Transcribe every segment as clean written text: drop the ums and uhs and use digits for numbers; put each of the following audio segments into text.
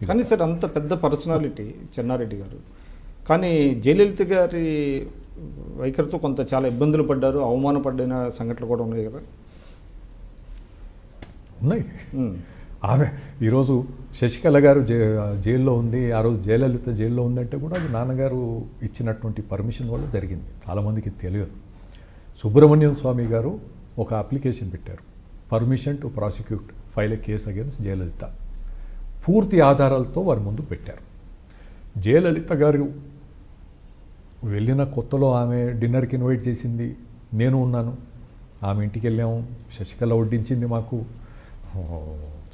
కానీ సార్ అంత పెద్ద పర్సనాలిటీ చెన్నారెడ్డి గారు, కానీ జయలలిత గారి వైఖరితో కొంత చాలా ఇబ్బందులు పడ్డారు, అవమానపడిన సంఘటనలు కూడా ఉన్నాయి కదా. ఉన్నాయి. ఆమె ఈరోజు శశికళ గారు జైల్లో ఉంది, ఆ రోజు జయలలిత జైల్లో ఉందంటే కూడా అది నాన్నగారు ఇచ్చినటువంటి పర్మిషన్ వల్ల జరిగింది. చాలామందికి తెలియదు. సుబ్రహ్మణ్యం స్వామి గారు ఒక అప్లికేషన్ పెట్టారు, permission to prosecute file a case against Jayalalithaa. పూర్తి ఆధారాలతో వారి ముందు పెట్టారు. జయలలిత గారు వెళ్ళిన కొత్తలో ఆమె డిన్నర్కి ఇన్వైట్ చేసింది, నేను ఉన్నాను, ఆమె ఇంటికి వెళ్ళాము, శశికళ వడ్డించింది మాకు,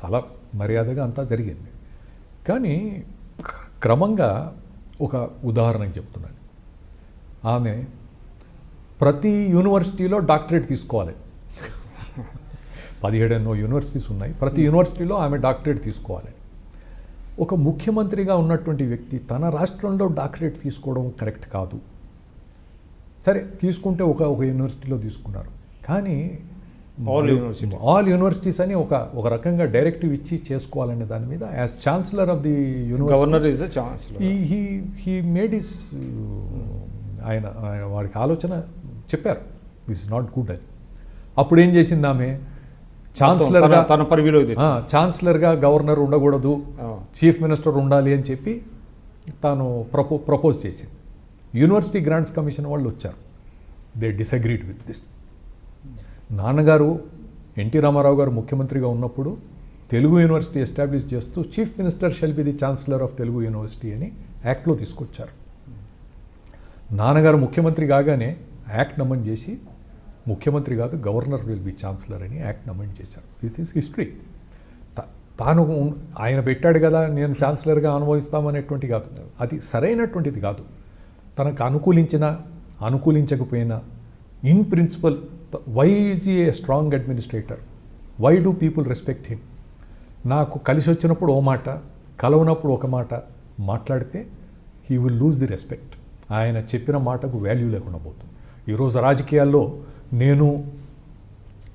చాలా మర్యాదగా అంతా జరిగింది. కానీ క్రమంగా ఒక ఉదాహరణకు చెప్తున్నాను, ఆమె ప్రతి యూనివర్సిటీలో డాక్టరేట్ తీసుకోవాలి. 17 యూనివర్సిటీస్ ఉన్నాయి, ప్రతి యూనివర్సిటీలో ఆమె డాక్టరేట్ తీసుకోవాలి. ఒక ముఖ్యమంత్రిగా ఉన్నటువంటి వ్యక్తి తన రాష్ట్రంలో డాక్టరేట్ తీసుకోవడం కరెక్ట్ కాదు. సరే తీసుకుంటే ఒక యూనివర్సిటీలో తీసుకున్నారు, కానీ ఆల్ యూనివర్సిటీస్ అని ఒక రకంగా డైరెక్టివ్ ఇచ్చి చేసుకోవాలనే దాని మీద as chancellor of the university he made his ఆయన వాడికి ఆలోచన చెప్పారు, దిస్ ఇస్ నాట్ గుడ్ అని. అప్పుడు ఏం చేసింది ఆమె, ఛాన్సలర్గా గవర్నర్ ఉండకూడదు, చీఫ్ మినిస్టర్ ఉండాలి అని చెప్పి తాను ప్రపోజ్ చేసింది. యూనివర్సిటీ గ్రాంట్స్ కమిషన్ వాళ్ళు వచ్చారు, దే డిసగ్రీడ్ విత్ దిస్. నాన్నగారు ఎన్టీ రామారావు గారు ముఖ్యమంత్రిగా ఉన్నప్పుడు తెలుగు యూనివర్సిటీ ఎస్టాబ్లిష్ చేస్తూ chief minister shall be the chancellor of Telugu university అని యాక్ట్లో తీసుకొచ్చారు. నాన్నగారు ముఖ్యమంత్రి కాగానే యాక్ట్ అమెండ్ చేసి ముఖ్యమంత్రి కాదు గవర్నర్ విల్ బి ఛాన్సలర్ అని యాక్ట్ అమెండ్ చేశారు. This is history. తాను ఆయన పెట్టాడు కదా నేను ఛాన్సలర్గా అనుభవిస్తామనేటువంటి కాదు, అది సరైనటువంటిది కాదు. తనకు అనుకూలించకపోయినా in principle why is a strong administrator, why do people respect him. నాకు కలిసి వచ్చినప్పుడు ఓ మాట, కలవనప్పుడు ఒక మాట మాట్లాడితే he will lose the respect. ఆయన చెప్పిన మాటకు వాల్యూ లేకుండా పోతుంది. ఈరోజు రాజకీయాల్లో నేను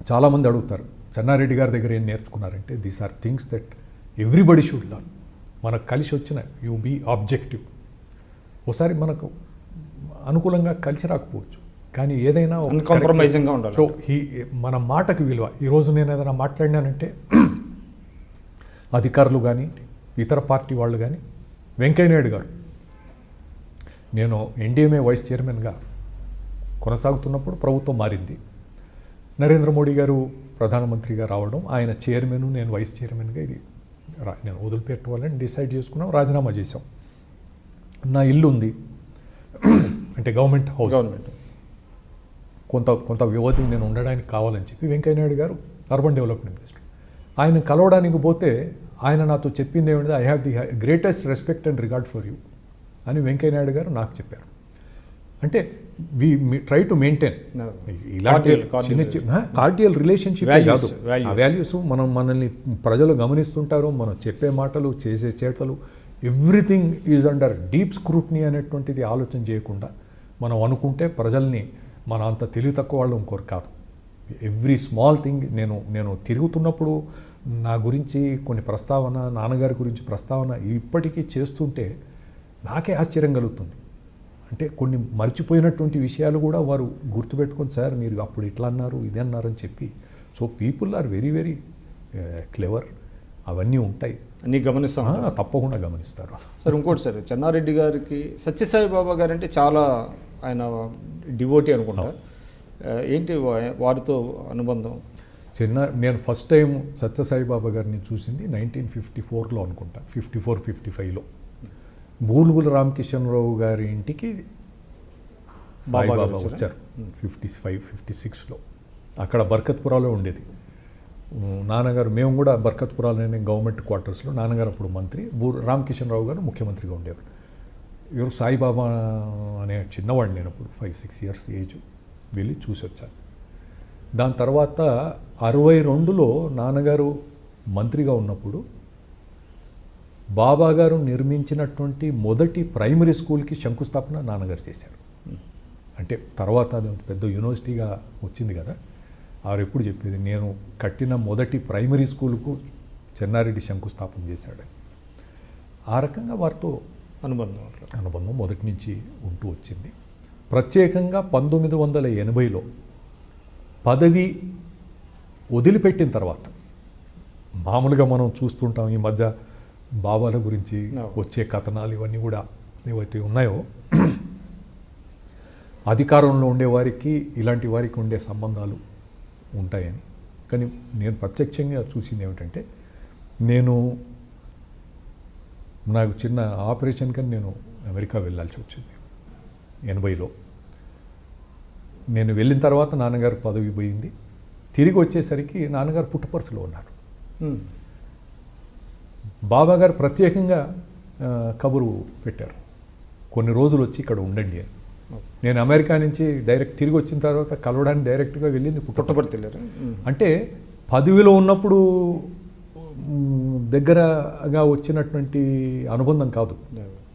చాలామంది అడుగుతారు చెన్నారెడ్డి గారి దగ్గర ఏం నేర్చుకున్నారంటే, these are things that everybody should learn. మనకు కలిసి వచ్చిన యూ బీ ఆబ్జెక్టివ్. ఒకసారి మనకు అనుకూలంగా కలిసి రాకపోవచ్చు, కానీ ఏదైనా కాంప్రమైజింగ్గా ఉండాలి. సో మన మాటకు విలువ. ఈరోజు నేను ఏదైనా మాట్లాడినానంటే అధికారులు కానీ ఇతర పార్టీ వాళ్ళు కానీ, వెంకయ్యనాయుడు గారు, నేను ఎన్డీఎంఏ వైస్ చైర్మన్గా కొనసాగుతున్నప్పుడు ప్రభుత్వం మారింది, నరేంద్ర మోడీ గారు ప్రధానమంత్రిగా రావడం, ఆయన చైర్మన్ నేను వైస్ చైర్మన్గా ఇది నేను వదిలిపెట్టుకోవాలని డిసైడ్ చేసుకున్నాం, రాజీనామా చేశాం. నా ఇల్లు ఉంది అంటే గవర్నమెంట్ హౌస్, కొంత వ్యవధి నేను ఉండడానికి కావాలని చెప్పి వెంకయ్యనాయుడు గారు అర్బన్ డెవలప్మెంట్ మినిస్టర్, ఆయన కలవడానికి పోతే ఆయన నాతో చెప్పింది ఏమిటంటే I have the greatest respect and regard for you అని వెంకయ్యనాయుడు గారు నాకు చెప్పారు. అంటే వి ట్రై టు మెయింటైన్ ఇలాంటి చిన్న కార్డియల్ రిలేషన్షిప్ కాదు, ఆ వాల్యూస్ మనల్ని ప్రజలు గమనిస్తుంటారు. మనం చెప్పే మాటలు చేసే చేతలు everything is under deep scrutiny అనేటువంటిది ఆలోచన చేయకుండా మనం అనుకుంటే ప్రజల్ని మన అంత తెలివి తక్కువ వాళ్ళు ఇంకోరు కాదు. ఎవ్రీ స్మాల్ థింగ్ నేను తిరుగుతున్నప్పుడు నా గురించి కొన్ని ప్రస్తావన, నాన్నగారి గురించి ప్రస్తావన ఇప్పటికీ చేస్తుంటే నాకే ఆశ్చర్యం కలుగుతుంది. అంటే కొన్ని మర్చిపోయినటువంటి విషయాలు కూడా వారు గుర్తుపెట్టుకొని, సార్ మీరు అప్పుడు ఇట్లా అన్నారు ఇది అన్నారు అని చెప్పి. So people are very very clever. అవన్నీ ఉంటాయి, అన్నీ గమనిస్తాం, తప్పకుండా గమనిస్తారు. సార్ ఇంకోటి సార్, చెన్నారెడ్డి గారికి సత్యసాయి బాబా గారు అంటే చాలా ఆయన డివోటీ అనుకుంటా, ఏంటి వారితో అనుబంధం? నేను ఫస్ట్ టైం సత్యసాయి బాబా గారిని చూసింది 1954లో అనుకుంటా, 54-55లో బూలుగుల రామకిషన్రావు గారి ఇంటికి సాయిబాబా వచ్చారు 55-56లో. అక్కడ బర్కత్పురాలో ఉండేది నాన్నగారు. మేము కూడా బర్కత్పురాలోనే గవర్నమెంట్ క్వార్టర్స్లో, నాన్నగారు అప్పుడు మంత్రి, రామకిషన్రావు గారు ముఖ్యమంత్రిగా ఉండేవారు. ఎవరు సాయిబాబా అనే చిన్నవాడిని నేను అప్పుడు 5-6 ఇయర్స్ ఏజ్ వెళ్ళి చూసి వచ్చాను. దాని తర్వాత 62లో నాన్నగారు మంత్రిగా ఉన్నప్పుడు బాబా గారు నిర్మించినటువంటి మొదటి ప్రైమరీ స్కూల్కి శంకుస్థాపన నాన్నగారు చేశారు. అంటే తర్వాత అది పెద్ద యూనివర్సిటీగా వచ్చింది కదా. వారు ఎప్పుడు చెప్పేది, నేను కట్టిన మొదటి ప్రైమరీ స్కూల్కు చెన్నారెడ్డి శంకుస్థాపన చేశాడని. ఆ రకంగా వారితో అనుబంధం మొదటి నుంచి ఉంటూ వచ్చింది. ప్రత్యేకంగా 1980లో పదవి వదిలిపెట్టిన తర్వాత, మామూలుగా మనం చూస్తుంటాం ఈ మధ్య బాబాల గురించి వచ్చే కథనాలు ఇవన్నీ కూడా ఏవైతే ఉన్నాయో, అధికారంలో ఉండేవారికి ఇలాంటి వారికి ఉండే సంబంధాలు ఉంటాయని. కానీ నేను ప్రత్యక్షంగా చూసింది ఏమిటంటే, నాకు చిన్న ఆపరేషన్ కానీ నేను అమెరికా వెళ్ళాల్సి వచ్చింది 80లో. నేను వెళ్ళిన తర్వాత నాన్నగారు పదవి పోయింది. తిరిగి వచ్చేసరికి నాన్నగారు పుట్టపర్తిలో ఉన్నారు. బాబా గారు ప్రత్యేకంగా కబురు పెట్టారు, కొన్ని రోజులు వచ్చి ఇక్కడ ఉండండి అని. నేను అమెరికా నుంచి డైరెక్ట్ తిరిగి వచ్చిన తర్వాత కలవడానికి డైరెక్ట్గా వెళ్ళింది పుట్టపర్తి. అంటే పదవిలో ఉన్నప్పుడు దగ్గరగా వచ్చినటువంటి అనుబంధం కాదు,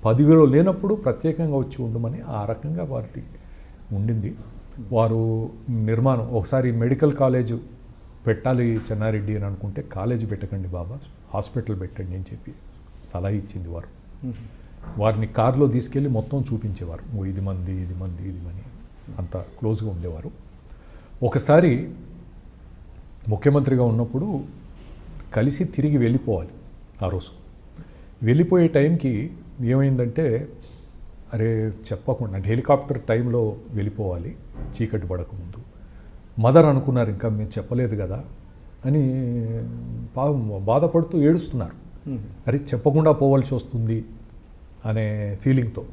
పదవిలో లేనప్పుడు ప్రత్యేకంగా వచ్చి ఉండమని ఆ రకంగా వారికి ఉండింది. వారు నిర్మాణం ఒకసారి మెడికల్ కాలేజ్ పెట్టాలి చెన్నారెడ్డి అని అనుకుంటే, కాలేజీ పెట్టకండి బాబా, హాస్పిటల్ పెట్టండి అని చెప్పి సలహా ఇచ్చింది వారు. వారిని కారులో తీసుకెళ్ళి మొత్తం చూపించేవారు, ఇది మంది అంత క్లోజ్గా ఉండేవారు. ఒకసారి ముఖ్యమంత్రిగా ఉన్నప్పుడు కలిసి తిరిగి వెళ్ళిపోవాలి. ఆ రోజు వెళ్ళిపోయే టైంకి ఏమైందంటే, అరే చెప్పకుండా అంటే హెలికాప్టర్ టైంలో వెళ్ళిపోవాలి చీకటి పడకముందు. మదర్ అనుకున్నారు, ఇంకా మేము చెప్పలేదు కదా అని బాధపడుతూ ఏడుస్తున్నారు. అరే చెప్పకుండా పోవాల్సి వస్తుంది అనే ఫీలింగ్తో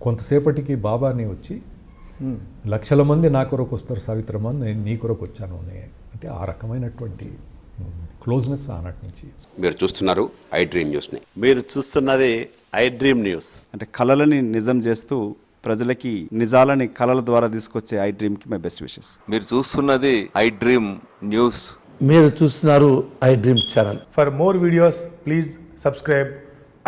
కొంతసేపటికి బాబాని వచ్చి, లక్షల మంది నా కొరకు వస్తారు సావిత్రమ్మ, నేను నీ కొరకు వచ్చాను అని. అంటే ఆ రకమైనటువంటి క్లోజ్నెస్ ఆనాటి నుంచి. మీరు చూస్తున్నారు ఐ డ్రీమ్ న్యూస్ని. మీరు చూస్తున్నది ఐ డ్రీమ్ న్యూస్. అంటే కళలని నిజం చేస్తూ ప్రజలకి నిజాలని కళల ద్వారా తీసుకొచ్చే ఐ డ్రీమ్కి మై బెస్ట్ విషెస్. మీరు చూస్తున్నది ఐ డ్రీమ్ న్యూస్. మీరు చూస్తున్నారు I dream channel. For more videos, please subscribe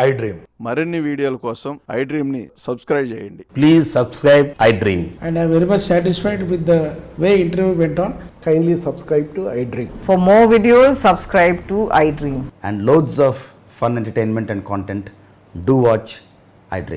I Dream. మరిన్ని వీడియోల కోసం ఐ డ్రీమ్ని సబ్స్క్రైబ్ చేయండి. Please subscribe I dream. And I'm very much satisfied with the way interview went on. Kindly subscribe to I Dream. For more videos, subscribe to iDream. And loads of fun entertainment and content. Do watch I Dream.